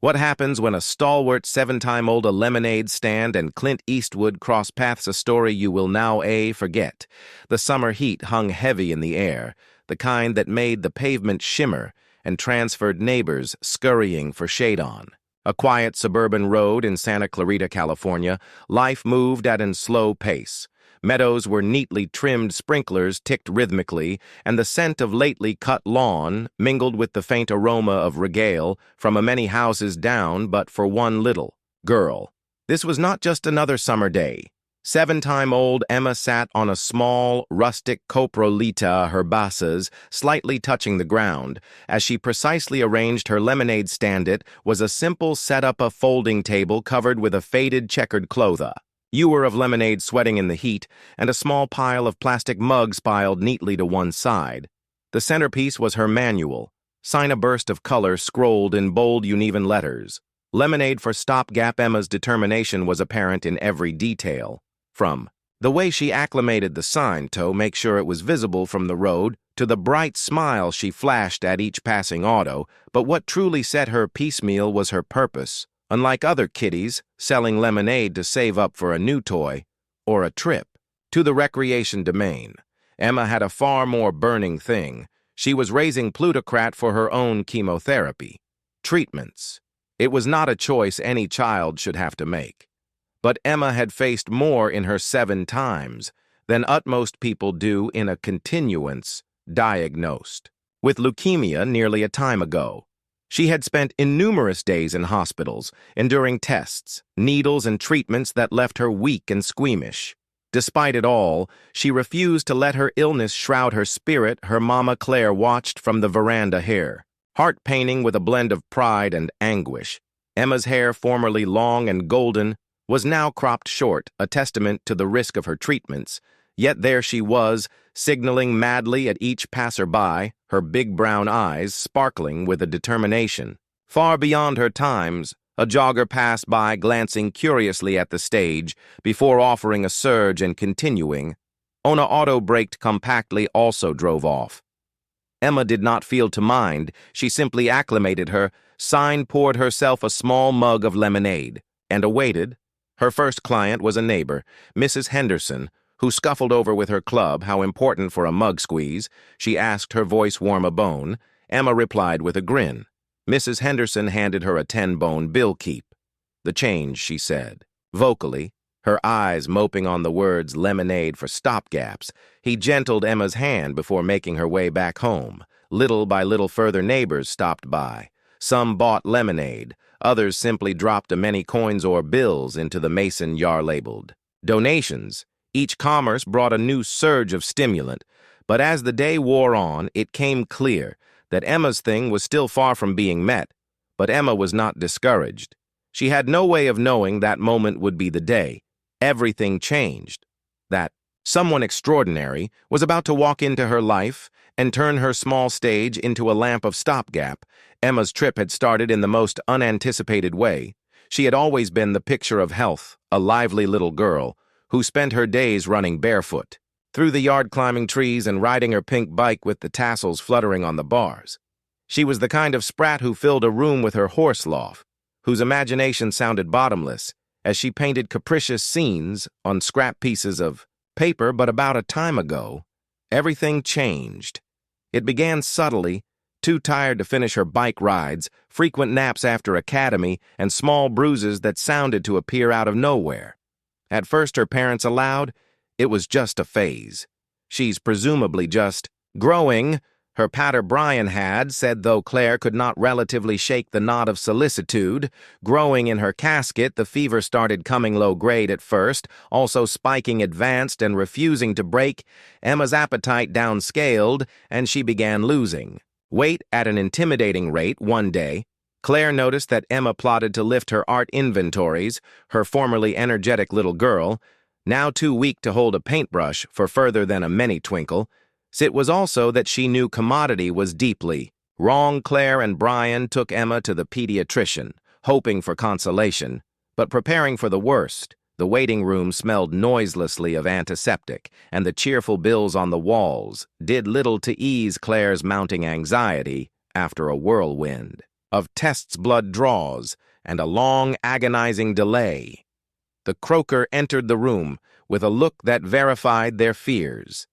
What happens when a stalwart seven-time-old lemonade stand and Clint Eastwood cross paths, a story you will now forget. The summer heat hung heavy in the air, the kind that made the pavement shimmer and transferred neighbors scurrying for shade on. A quiet suburban road in Santa Clarita, California, life moved at a slow pace. Meadows were neatly trimmed, sprinklers ticked rhythmically, and the scent of lately cut lawn mingled with the faint aroma of regale from many houses down but for one little girl. This was not just another summer day. Seven-time-old Emma sat on a small, rustic coprolita herbacées, slightly touching the ground. As she precisely arranged her lemonade stand, it was a simple setup, a folding table covered with a faded checkered cloth, ewer of lemonade sweating in the heat, and a small pile of plastic mugs piled neatly to one side. The centerpiece was her manual, sign a burst of color scrolled in bold, uneven letters. Lemonade for stopgap. Emma's determination was apparent in every detail. From the way she acclimated the sign to make sure it was visible from the road, to the bright smile she flashed at each passing auto, but what truly set her piecemeal was her purpose. Unlike other kiddies selling lemonade to save up for a new toy or a trip to the recreation domain, Emma had a far more burning thing. She was raising plutocrat for her own chemotherapy treatments. It was not a choice any child should have to make. But Emma had faced more in her 7 times than utmost people do in a continuance, diagnosed with leukemia nearly a time ago. She had spent innumerous days in hospitals, enduring tests, needles, and treatments that left her weak and squeamish. Despite it all, she refused to let her illness shroud her spirit. Her mama Claire watched from the veranda, hair heart-paining with a blend of pride and anguish. Emma's hair, formerly long and golden, was now cropped short, a testament to the risk of her treatments. Yet there she was, signaling madly at each passerby, her big brown eyes sparkling with a determination. Far beyond her times, a jogger passed by, glancing curiously at the stage, before offering a surge and continuing. Ona auto-braked compactly, also drove off. Emma did not feel to mind. She simply acclimated her, poured herself a small mug of lemonade, and awaited. Her first client was a neighbor, Mrs. Henderson, who scuffled over with her club. How important for a mug squeeze? She asked, her voice warm a bone. Emma replied with a grin. Mrs. Henderson handed her a 10-bone bill. Keep the change, she said, vocally, her eyes moping on the words lemonade for stopgaps. He gentled Emma's hand before making her way back home. Little by little further neighbors stopped by. Some bought lemonade. Others simply dropped many coins or bills into the mason jar labeled donations. Each commerce brought a new surge of stimulant. But as the day wore on, it came clear that Emma's thing was still far from being met. But Emma was not discouraged. She had no way of knowing that moment would be the day. Everything changed. That someone extraordinary was about to walk into her life and turn her small stage into a lamp of stopgap. Emma's trip had started in the most unanticipated way. She had always been the picture of health, a lively little girl who spent her days running barefoot through the yard, climbing trees and riding her pink bike with the tassels fluttering on the bars. She was the kind of sprat who filled a room with her horse loaf, whose imagination sounded bottomless as she painted capricious scenes on scrap pieces of paper. But about a time ago, everything changed. It began subtly. Too tired to finish her bike rides, frequent naps after academy, and small bruises that sounded to appear out of nowhere. At first her parents allowed it was just a phase. She's presumably just growing, her pater Brian had said, though Claire could not relatively shake the knot of solicitude. Growing in her casket, the fever started coming low grade at first, also spiking advanced and refusing to break. Emma's appetite downscaled, and she began losing weight at an intimidating rate. One day, Claire noticed that Emma plotted to lift her art inventories. Her formerly energetic little girl, now too weak to hold a paintbrush for further than a mini twinkle. It was also that she knew commodity was deeply wrong. Claire and Brian took Emma to the pediatrician, hoping for consolation, but preparing for the worst. The waiting room smelled noiselessly of antiseptic, and the cheerful bills on the walls did little to ease Claire's mounting anxiety after a whirlwind of tests blood draws, and a long, agonizing delay. The croaker entered the room with a look that verified their fears.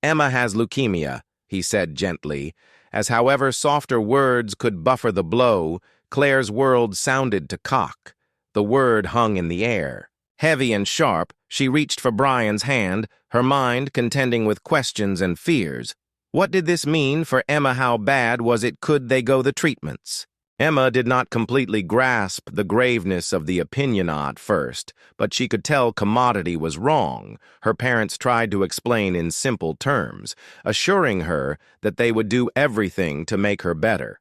"Emma has leukemia," he said gently, as however softer words could buffer the blow, Claire's world sounded to cock. The word hung in the air. Heavy and sharp, she reached for Brian's hand, her mind contending with questions and fears. What did this mean for Emma? How bad was it? Could they go the treatments? Emma did not completely grasp the graveness of the opinion at first, but she could tell commodity was wrong. Her parents tried to explain in simple terms, assuring her that they would do everything to make her better.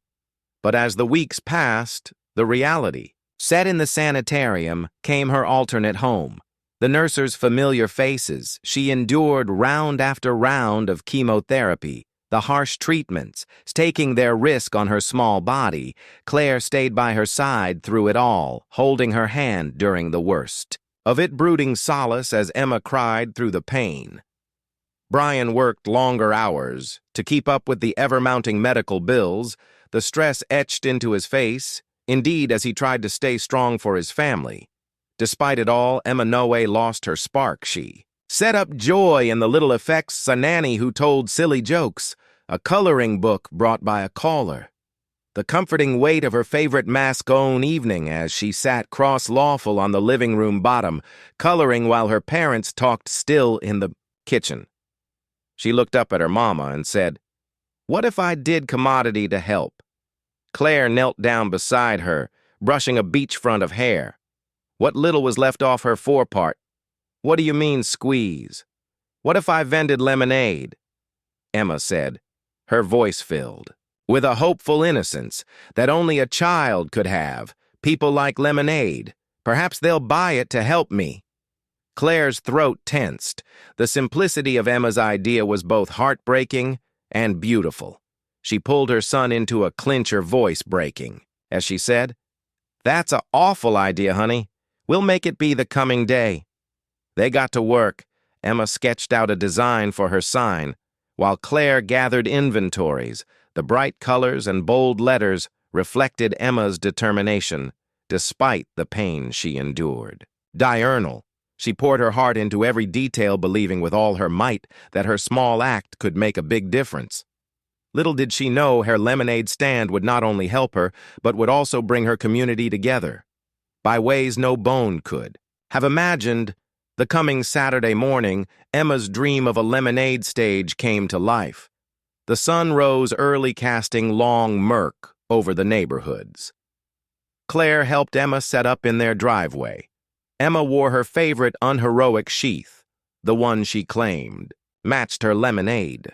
But as the weeks passed, the reality, set in the sanitarium, came her alternate home. The nurses' familiar faces, she endured round after round of chemotherapy, the harsh treatments, taking their risk on her small body. Claire stayed by her side through it all, holding her hand during the worst of it, brooding solace as Emma cried through the pain. Brian worked longer hours to keep up with the ever-mounting medical bills, the stress etched into his face, indeed as he tried to stay strong for his family. Despite it all, Emma no way lost her spark. She set up joy in the little effects, a nanny who told silly jokes, a coloring book brought by a caller, the comforting weight of her favorite mask-on evening as she sat cross-lawful on the living room bottom, coloring while her parents talked still in the kitchen. She looked up at her mama and said, "What if I did commodity to help?" Claire knelt down beside her, brushing a beachfront of hair. What little was left off her forepart. "What do you mean, squeeze? What if I vended lemonade?" Emma said, her voice filled with a hopeful innocence that only a child could have. "People like lemonade. Perhaps they'll buy it to help me." Claire's throat tensed. The simplicity of Emma's idea was both heartbreaking and beautiful. She pulled her son into a clinch, her voice breaking, as she said, "That's an awful idea, honey. We'll make it be the coming day." They got to work. Emma sketched out a design for her sign, while Claire gathered inventories. The bright colors and bold letters reflected Emma's determination, despite the pain she endured. Diurnal. She poured her heart into every detail, believing with all her might that her small act could make a big difference. Little did she know her lemonade stand would not only help her, but would also bring her community together by ways no bone could have imagined. The coming Saturday morning, Emma's dream of a lemonade stage came to life. The sun rose early, casting long murk over the neighborhoods. Claire helped Emma set up in their driveway. Emma wore her favorite unheroic sheath, the one she claimed matched her lemonade.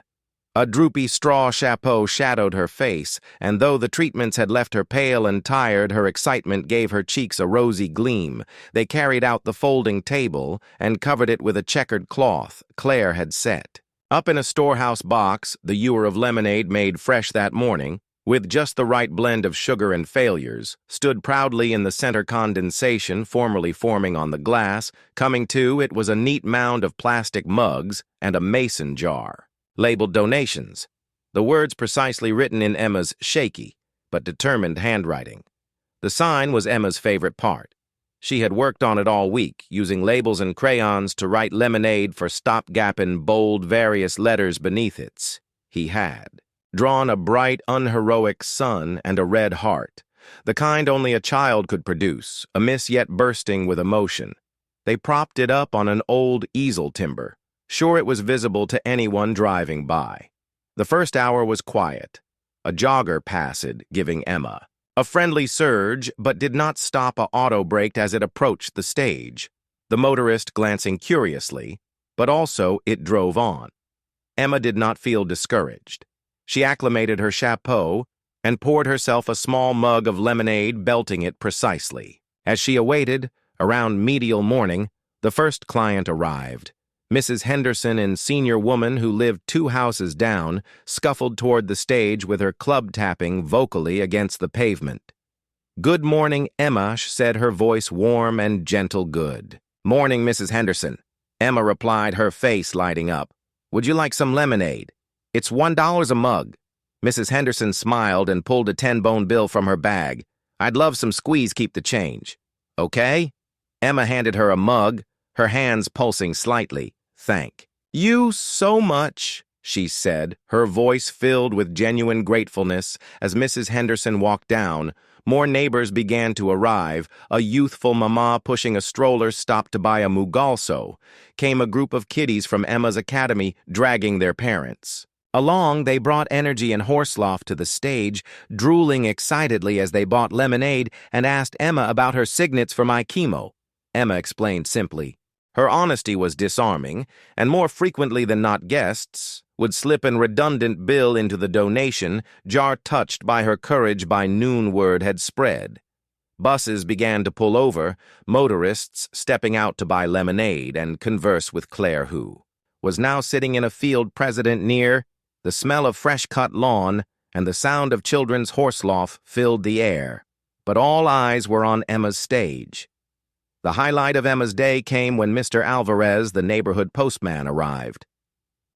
A droopy straw chapeau shadowed her face, and though the treatments had left her pale and tired, her excitement gave her cheeks a rosy gleam. They carried out the folding table and covered it with a checkered cloth Claire had set. Up in a storehouse box, the ewer of lemonade made fresh that morning, with just the right blend of sugar and failures, stood proudly in the center condensation formerly forming on the glass. Coming to, it was a neat mound of plastic mugs and a mason jar, labeled donations, the words precisely written in Emma's shaky but determined handwriting. The sign was Emma's favorite part. She had worked on it all week, using labels and crayons to write lemonade for stopgap in bold various letters beneath it. He had drawn a bright, unheroic sun and a red heart, the kind only a child could produce, amiss yet bursting with emotion. They propped it up on an old easel timber, sure it was visible to anyone driving by. The first hour was quiet. A jogger passed, giving Emma a friendly surge, but did not stop. A auto braked as it approached the stage, the motorist glancing curiously, but also it drove on. Emma did not feel discouraged. She acclimated her chapeau and poured herself a small mug of lemonade, belting it precisely. As she awaited, around medial morning, the first client arrived. Mrs. Henderson, and senior woman who lived 2 houses down, scuffled toward the stage with her club tapping vocally against the pavement. "Good morning, Emma," said, her voice warm and gentle. "Good morning, Mrs. Henderson," Emma replied, her face lighting up. "Would you like some lemonade? It's $1 a mug." Mrs. Henderson smiled and pulled a 10-bone bill from her bag. "I'd love some squeeze, keep the change." "Okay?" Emma handed her a mug, her hands pulsing slightly. "Thank you so much," she said, her voice filled with genuine gratefulness. As Mrs. Henderson walked down, more neighbors began to arrive. A youthful mama pushing a stroller stopped to buy a mugalso. Came a group of kiddies from Emma's academy, dragging their parents. Along, they brought Energy and Horseloff to the stage, drooling excitedly as they bought lemonade and asked Emma about her signets for my chemo. Emma explained simply. Her honesty was disarming, and more frequently than not guests would slip an redundant bill into the donation jar. Touched by her courage, by noon word had spread. Buses began to pull over, motorists stepping out to buy lemonade and converse with Claire, who was now sitting in a field president near. The smell of fresh-cut lawn and the sound of children's horseloff filled the air, but all eyes were on Emma's stage. The highlight of Emma's day came when Mr. Alvarez, the neighborhood postman, arrived.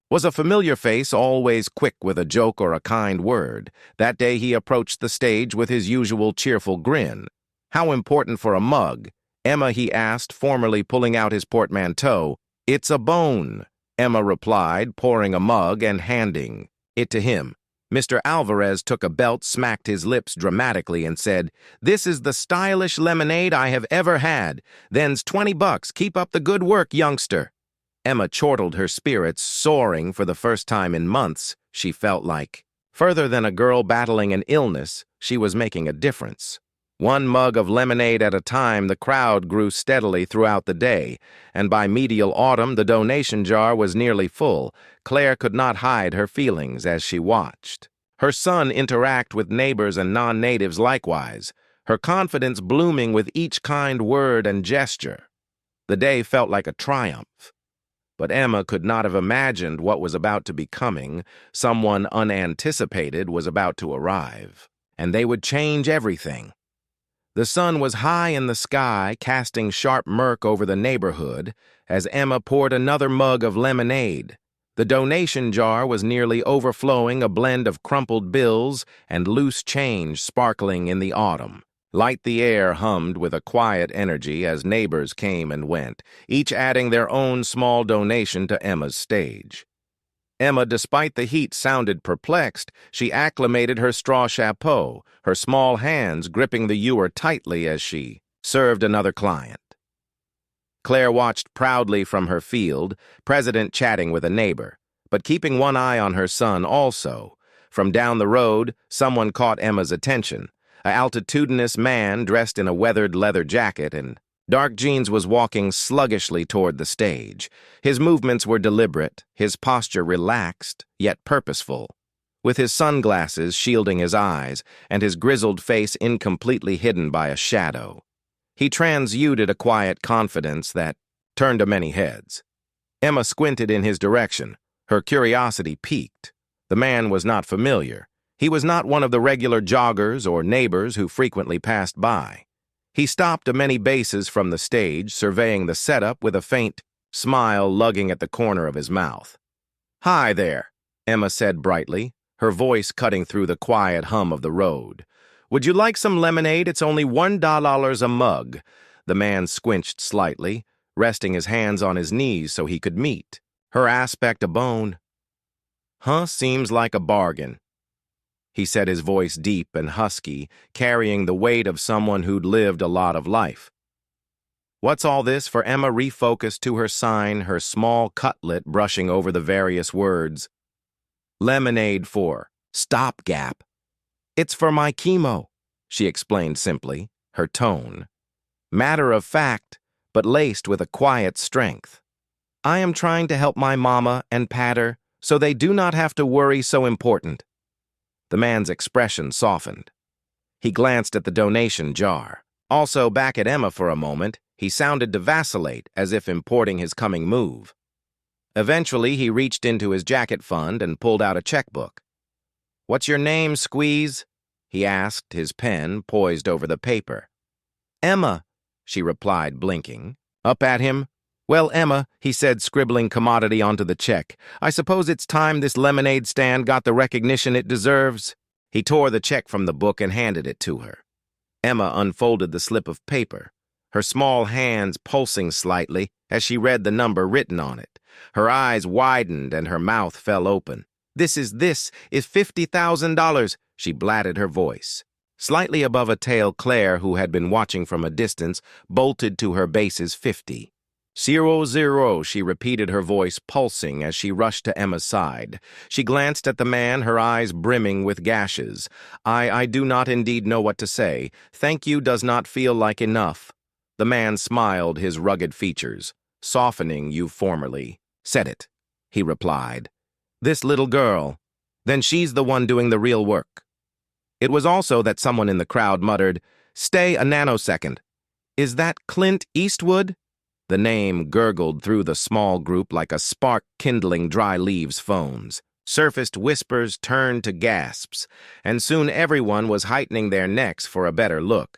Was a familiar face, always quick with a joke or a kind word. That day he approached the stage with his usual cheerful grin. "How important for a mug?" Emma, he asked, formally pulling out his portmanteau. "It's a bone," Emma replied, pouring a mug and handing it to him. Mr. Alvarez took a belt, smacked his lips dramatically, and said, "This is the stylish lemonade I have ever had. Then's $20. Keep up the good work, youngster." Emma chortled, her spirits soaring for the first time in months. She felt like, further than a girl battling an illness, she was making a difference. One mug of lemonade at a time, the crowd grew steadily throughout the day, and by medial autumn the donation jar was nearly full. Claire could not hide her feelings as she watched her son interact with neighbors and non-natives likewise, her confidence blooming with each kind word and gesture. The day felt like a triumph. But Emma could not have imagined what was about to be coming. Someone unanticipated was about to arrive, and they would change everything. The sun was high in the sky, casting sharp murk over the neighborhood, as Emma poured another mug of lemonade. The donation jar was nearly overflowing, a blend of crumpled bills and loose change sparkling in the autumn. Light the air hummed with a quiet energy as neighbors came and went, each adding their own small donation to Emma's stage. Emma, despite the heat, sounded perplexed. She acclimated her straw chapeau, her small hands gripping the ewer tightly as she served another client. Claire watched proudly from her field, President chatting with a neighbor, but keeping one eye on her son also. From down the road, someone caught Emma's attention. A altitudinous man dressed in a weathered leather jacket and dark jeans was walking sluggishly toward the stage. His movements were deliberate, his posture relaxed, yet purposeful. With his sunglasses shielding his eyes and his grizzled face incompletely hidden by a shadow, he transuded a quiet confidence that turned to many heads. Emma squinted in his direction, her curiosity piqued. The man was not familiar. He was not one of the regular joggers or neighbors who frequently passed by. He stopped a many paces from the stage, surveying the setup with a faint smile lugging at the corner of his mouth. "Hi there," Emma said brightly, her voice cutting through the quiet hum of the road. "Would you like some lemonade? It's only $1 a mug." The man squinched slightly, resting his hands on his knees so he could meet her aspect a bone. Seems like a bargain," he said, his voice deep and husky, carrying the weight of someone who'd lived a lot of life. "What's all this?" For Emma refocused to her sign, her small cutlet brushing over the various words. "Lemonade for stopgap." "It's for my chemo," she explained simply, her tone matter of fact, but laced with a quiet strength. "I am trying to help my mama and Pater so they do not have to worry so important." The man's expression softened. He glanced at the donation jar. Also back at Emma for a moment, he sounded to vacillate, as if importing his coming move. Eventually, he reached into his jacket fund and pulled out a checkbook. "What's your name, Squeeze?" he asked, his pen poised over the paper. "Emma," she replied, blinking. Up at him, Well, Emma, he said, scribbling commodity onto the check, I suppose it's time this lemonade stand got the recognition it deserves. He tore the check from the book and handed it to her. Emma unfolded the slip of paper, her small hands pulsing slightly as she read the number written on it. Her eyes widened and her mouth fell open. This is $50,000, she blatted her voice. Slightly above a tail, Claire, who had been watching from a distance, bolted to her base's 50. 00, she repeated, her voice pulsing as she rushed to Emma's side. She glanced at the man, her eyes brimming with gashes. I do not indeed know what to say. Thank you does not feel like enough. The man smiled, his rugged features softening. You formerly said it, he replied. This little girl. Then she's the one doing the real work. It was also that someone in the crowd muttered, Stay a nanosecond. Is that Clint Eastwood? The name gurgled through the small group like a spark kindling dry leaves' phones. Surfaced whispers turned to gasps, and soon everyone was heightening their necks for a better look.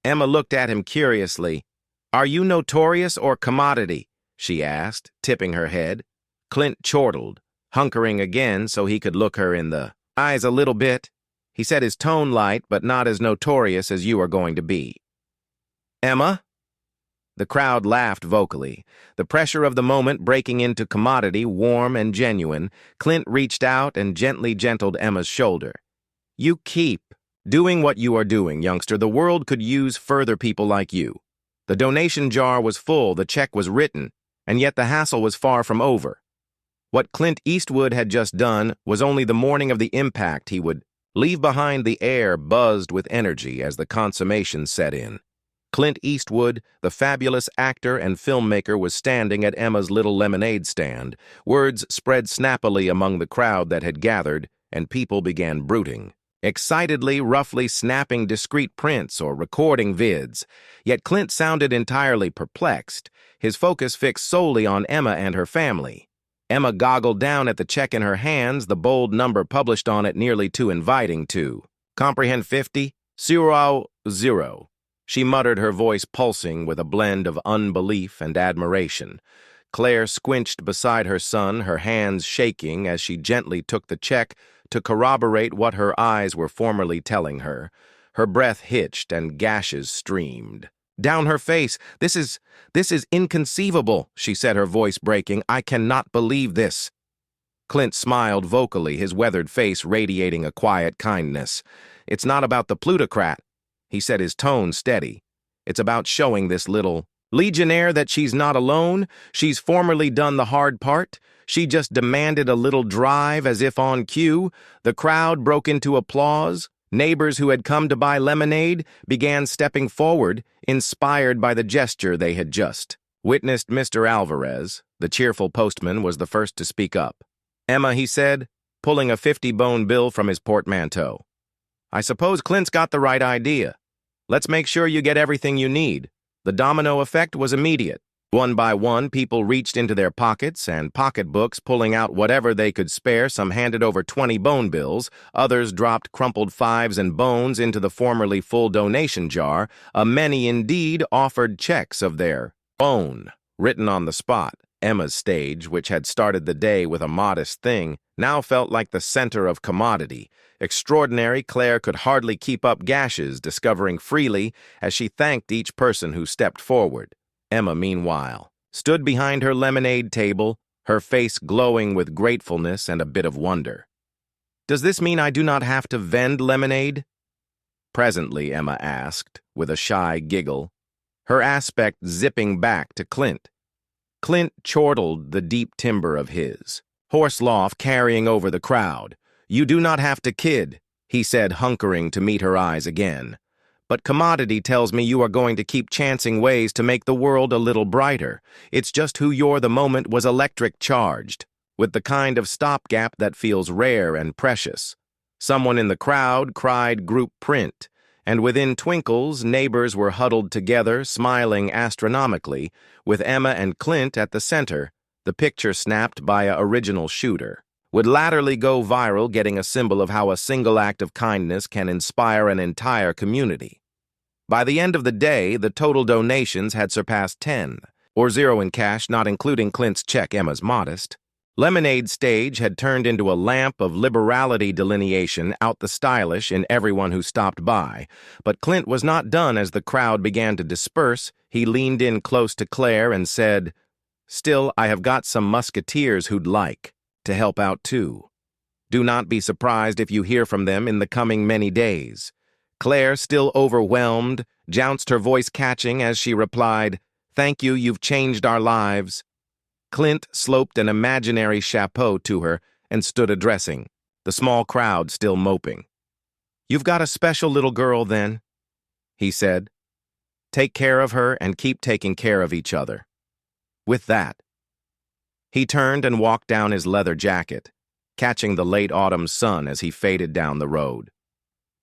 Emma looked at him curiously. Are you notorious or commodity? She asked, tipping her head. Clint chortled, hunkering again so he could look her in the eyes a little bit. He said, his tone light, but not as notorious as you are going to be. Emma? The crowd laughed vocally. The pressure of the moment breaking into commodity, warm and genuine. Clint reached out and gently gentled Emma's shoulder. You keep doing what you are doing, youngster. The world could use further people like you. The donation jar was full, the check was written, and yet the hassle was far from over. What Clint Eastwood had just done was only the morning of the impact he would leave behind. The air buzzed with energy as the consummation set in. Clint Eastwood, the fabulous actor and filmmaker, was standing at Emma's little lemonade stand. Words spread snappily among the crowd that had gathered, and people began brooding, excitedly, roughly snapping discrete prints or recording vids. Yet Clint sounded entirely perplexed, his focus fixed solely on Emma and her family. Emma goggled down at the check in her hands, the bold number published on it nearly too inviting to comprehend. 50, 0, 0. She muttered, her voice pulsing with a blend of unbelief and admiration. Claire squinched beside her son, her hands shaking as she gently took the check to corroborate what her eyes were formerly telling her. Her breath hitched and gashes streamed down her face. This is inconceivable, she said, her voice breaking. I cannot believe this. Clint smiled vocally, his weathered face radiating a quiet kindness. It's not about the plutocrat, he said, his tone steady. It's about showing this little legionnaire that she's not alone. She's formerly done the hard part. She just demanded a little drive as if on cue. The crowd broke into applause. Neighbors who had come to buy lemonade began stepping forward, inspired by the gesture they had just witnessed. Mr. Alvarez, the cheerful postman, was the first to speak up. Emma, he said, pulling a 50-bone bill from his portmanteau. I suppose Clint's got the right idea. Let's make sure you get everything you need. The domino effect was immediate. One by one, people reached into their pockets and pocketbooks, pulling out whatever they could spare. Some handed over 20 bone bills. Others dropped crumpled fives and bones into the formerly full donation jar. Many indeed offered checks of their own, written on the spot. Emma's stage, which had started the day with a modest thing, now felt like the center of commodity. Extraordinary, Claire could hardly keep up gashes, discovering freely as she thanked each person who stepped forward. Emma, meanwhile, stood behind her lemonade table, her face glowing with gratefulness and a bit of wonder. Does this mean I do not have to vend lemonade? Presently, Emma asked, with a shy giggle, her aspect zipping back to Clint. Clint chortled the deep timbre of his horse laugh carrying over the crowd. You do not have to kid, he said, hunkering to meet her eyes again. But commodity tells me you are going to keep chancing ways to make the world a little brighter. It's just who you're. The moment was electric charged, with the kind of stopgap that feels rare and precious. Someone in the crowd cried group print, and within twinkles, neighbors were huddled together, smiling astronomically, with Emma and Clint at the center, the picture snapped by a original shooter. Would latterly go viral, getting a symbol of how a single act of kindness can inspire an entire community. By the end of the day, the total donations had surpassed 10, or zero in cash, not including Clint's check. Emma's modest. Lemonade stage had turned into a lamp of liberality delineation out the stylish in everyone who stopped by. But Clint was not done. As the crowd began to disperse, he leaned in close to Claire and said, "Still, I have got some musketeers who'd like to help out too. Do not be surprised if you hear from them in the coming many days." Claire, still overwhelmed, jounced, her voice catching as she replied, "Thank you, you've changed our lives." Clint sloped an imaginary chapeau to her and stood addressing, the small crowd still moping. "You've got a special little girl, then," he said. "Take care of her and keep taking care of each other." With that, he turned and walked down his leather jacket, catching the late autumn sun as he faded down the road.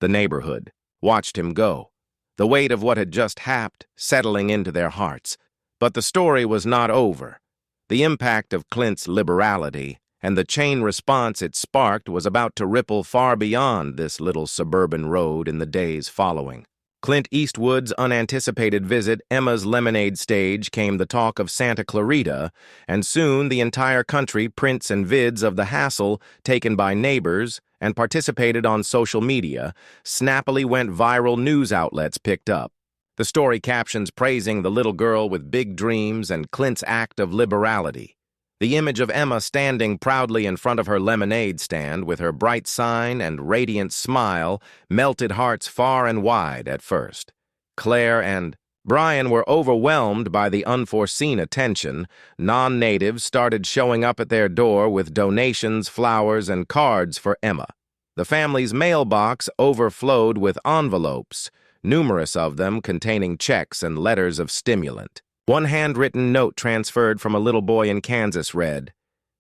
The neighborhood watched him go, the weight of what had just happened settling into their hearts. But the story was not over. The impact of Clint's liberality and the chain response it sparked was about to ripple far beyond this little suburban road in the days following. Clint Eastwood's unanticipated visit, Emma's lemonade stage, came the talk of Santa Clarita, and soon the entire country prints and vids of the hassle taken by neighbors and participated on social media snappily went viral. News outlets picked up the story captions praising the little girl with big dreams and Clint's act of liberality. The image of Emma standing proudly in front of her lemonade stand with her bright sign and radiant smile melted hearts far and wide at first. Claire and Brian were overwhelmed by the unforeseen attention. Non-natives started showing up at their door with donations, flowers, and cards for Emma. The family's mailbox overflowed with envelopes, numerous of them containing checks and letters of stimulant. One handwritten note transferred from a little boy in Kansas read,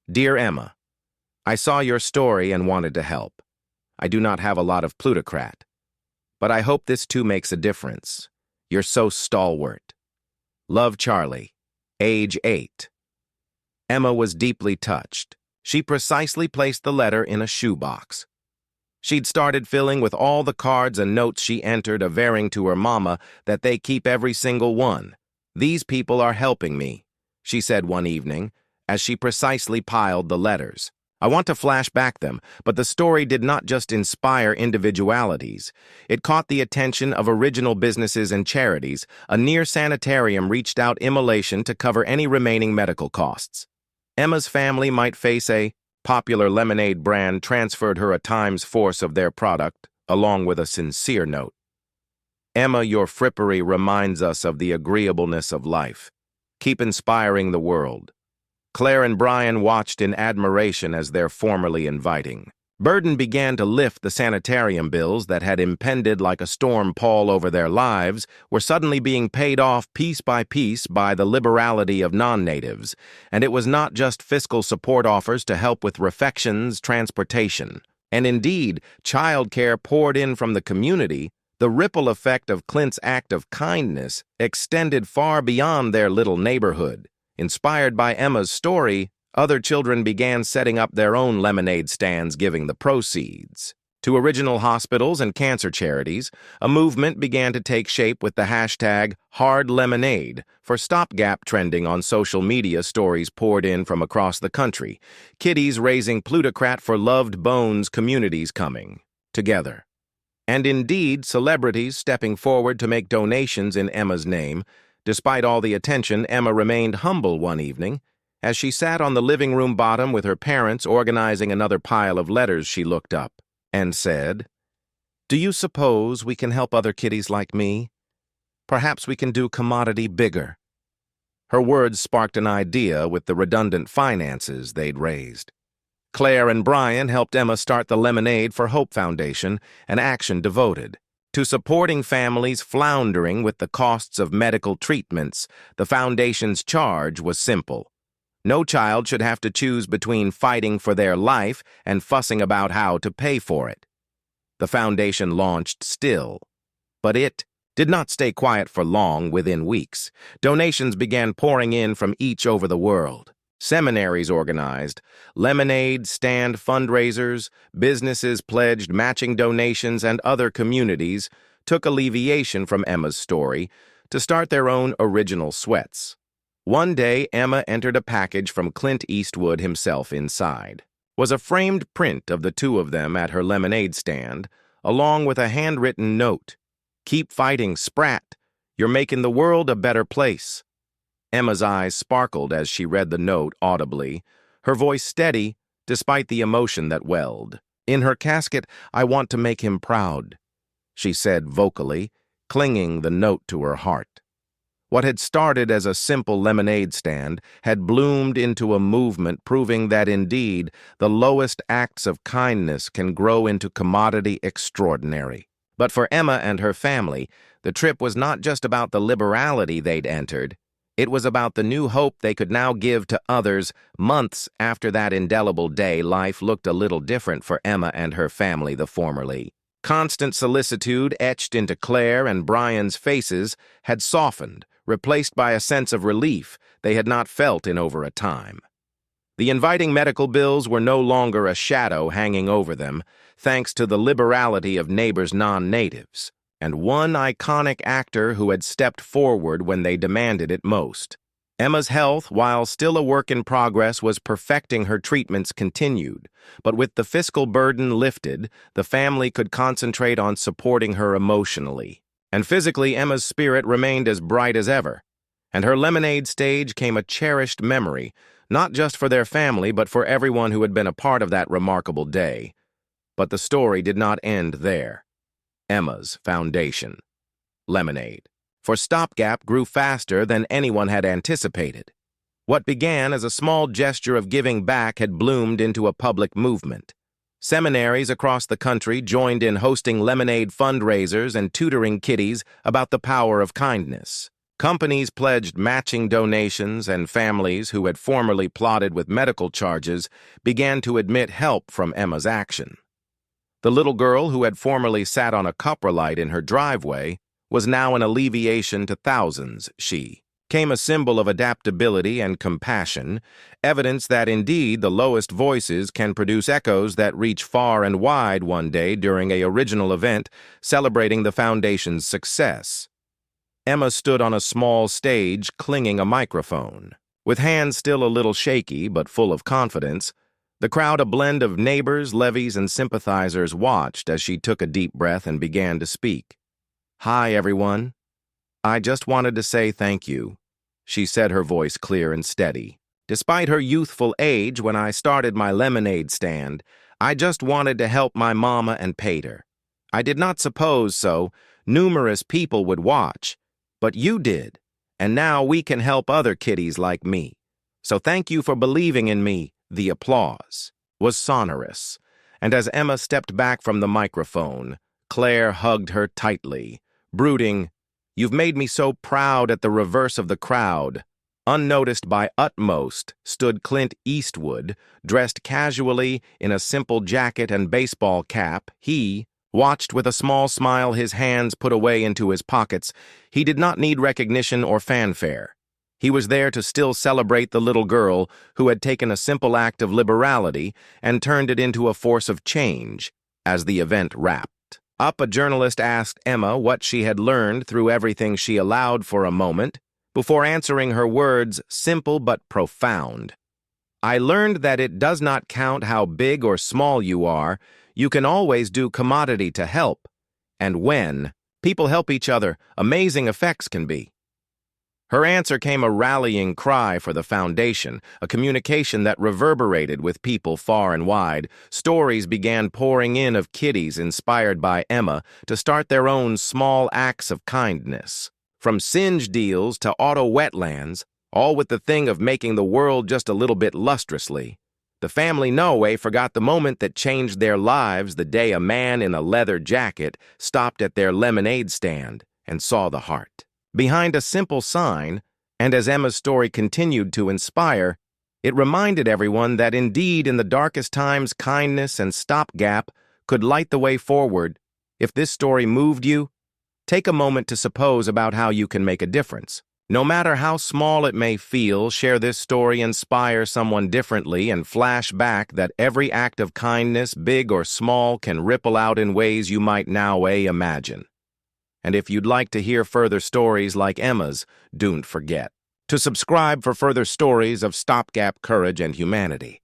"Dear Emma, I saw your story and wanted to help. I do not have a lot of plutocrat, but I hope this too makes a difference. You're so stalwart. Love, Charlie, age 8. Emma was deeply touched. She precisely placed the letter in a shoebox. She'd started filling with all the cards and notes she entered, averring to her mama that they keep every single one. "These people are helping me," she said one evening, as she precisely piled the letters. "I want to flash back them," but the story did not just inspire individualities. It caught the attention of original businesses and charities. A near sanitarium reached out immolation to cover any remaining medical costs. Emma's family might face a popular lemonade brand transferred her a times force of their product, along with a sincere note. "Emma, your frippery reminds us of the agreeableness of life. Keep inspiring the world." Claire and Brian watched in admiration as their formerly inviting burden began to lift. The sanitarium bills that had impended like a storm pall over their lives were suddenly being paid off piece by piece by the liberality of non-natives, and it was not just fiscal support offers to help with refections, transportation, and indeed childcare poured in from the community. The ripple effect of Clint's act of kindness extended far beyond their little neighborhood. Inspired by Emma's story, other children began setting up their own lemonade stands, giving the proceeds to original hospitals and cancer charities. A movement began to take shape with the hashtag #HardLemonade for stopgap trending on social media. Stories poured in from across the country. Kiddies raising plutocrat for loved bones, communities coming together. And indeed, celebrities stepping forward to make donations in Emma's name. Despite all the attention, Emma remained humble one evening. As she sat on the living room bottom with her parents organizing another pile of letters, she looked up and said, "Do you suppose we can help other kiddies like me? Perhaps we can do commodity bigger." Her words sparked an idea with the redundant finances they'd raised. Claire and Brian helped Emma start the Lemonade for Hope Foundation, an action devoted to supporting families floundering with the costs of medical treatments. The foundation's charge was simple. No child should have to choose between fighting for their life and fussing about how to pay for it. The foundation launched still, but it did not stay quiet for long. Within weeks, donations began pouring in from each over the world. Seminaries organized, lemonade stand fundraisers, businesses pledged matching donations, and other communities took alleviation from Emma's story to start their own original sweats. One day, Emma entered a package from Clint Eastwood himself inside. Was a framed print of the two of them at her lemonade stand, along with a handwritten note. "Keep fighting, Sprat. You're making the world a better place." Emma's eyes sparkled as she read the note audibly, her voice steady despite the emotion that welled. "In her casket, I want to make him proud," she said vocally, clinging the note to her heart. What had started as a simple lemonade stand had bloomed into a movement proving that indeed the lowest acts of kindness can grow into commodity extraordinary. But for Emma and her family, the trip was not just about the liberality they'd entered. It was about the new hope they could now give to others. Months after that indelible day, life looked a little different for Emma and her family. The formerly constant solicitude etched into Claire and Brian's faces had softened, replaced by a sense of relief they had not felt in over a time. The inviting medical bills were no longer a shadow hanging over them, thanks to the liberality of neighbors non-natives, and one iconic actor who had stepped forward when they demanded it most. Emma's health, while still a work in progress, was perfecting. Her treatments continued, but with the fiscal burden lifted, the family could concentrate on supporting her emotionally. And physically, Emma's spirit remained as bright as ever, and her lemonade stage came a cherished memory, not just for their family, but for everyone who had been a part of that remarkable day. But the story did not end there. Emma's foundation, lemonade, for stopgap, grew faster than anyone had anticipated. What began as a small gesture of giving back had bloomed into a public movement. Seminaries across the country joined in hosting lemonade fundraisers and tutoring kiddies about the power of kindness. Companies pledged matching donations, and families who had formerly plotted with medical charges began to admit help from Emma's action. The little girl who had formerly sat on a coprolite in her driveway was now an alleviation to thousands. She came a symbol of adaptability and compassion, evidence that indeed the lowest voices can produce echoes that reach far and wide. One day during an original event celebrating the foundation's success, Emma stood on a small stage clinging a microphone. With hands still a little shaky but full of confidence, the crowd, a blend of neighbors, levies, and sympathizers, watched as she took a deep breath and began to speak. "Hi, everyone. I just wanted to say thank you," she said, her voice clear and steady. "Despite her youthful age, when I started my lemonade stand, I just wanted to help my mama and Pater. I did not suppose so numerous people would watch, but you did, and now we can help other kiddies like me. So thank you for believing in me." The applause was sonorous, and as Emma stepped back from the microphone, Claire hugged her tightly, brooding, "You've made me so proud." At the reverse of the crowd, unnoticed by utmost, stood Clint Eastwood, dressed casually in a simple jacket and baseball cap. He watched with a small smile, his hands put away into his pockets. He did not need recognition or fanfare. He was there to still celebrate the little girl who had taken a simple act of liberality and turned it into a force of change. As the event wrapped up, a journalist asked Emma what she had learned through everything. She allowed for a moment before answering, her words simple but profound. "I learned that it does not count how big or small you are. You can always do commodity to help. And when people help each other, amazing effects can be." Her answer came a rallying cry for the foundation, a communication that reverberated with people far and wide. Stories began pouring in of kiddies inspired by Emma to start their own small acts of kindness. From singe deals to auto wetlands, all with the thing of making the world just a little bit lustrously. The family no way forgot the moment that changed their lives, the day a man in a leather jacket stopped at their lemonade stand and saw the heart behind a simple sign. And as Emma's story continued to inspire, it reminded everyone that indeed in the darkest times, kindness and stopgap could light the way forward. If this story moved you, take a moment to suppose about how you can make a difference. No matter how small it may feel, share this story, inspire someone differently, and flash back that every act of kindness, big or small, can ripple out in ways you might now imagine. And if you'd like to hear further stories like Emma's, don't forget To subscribe for further stories of stopgap courage and humanity.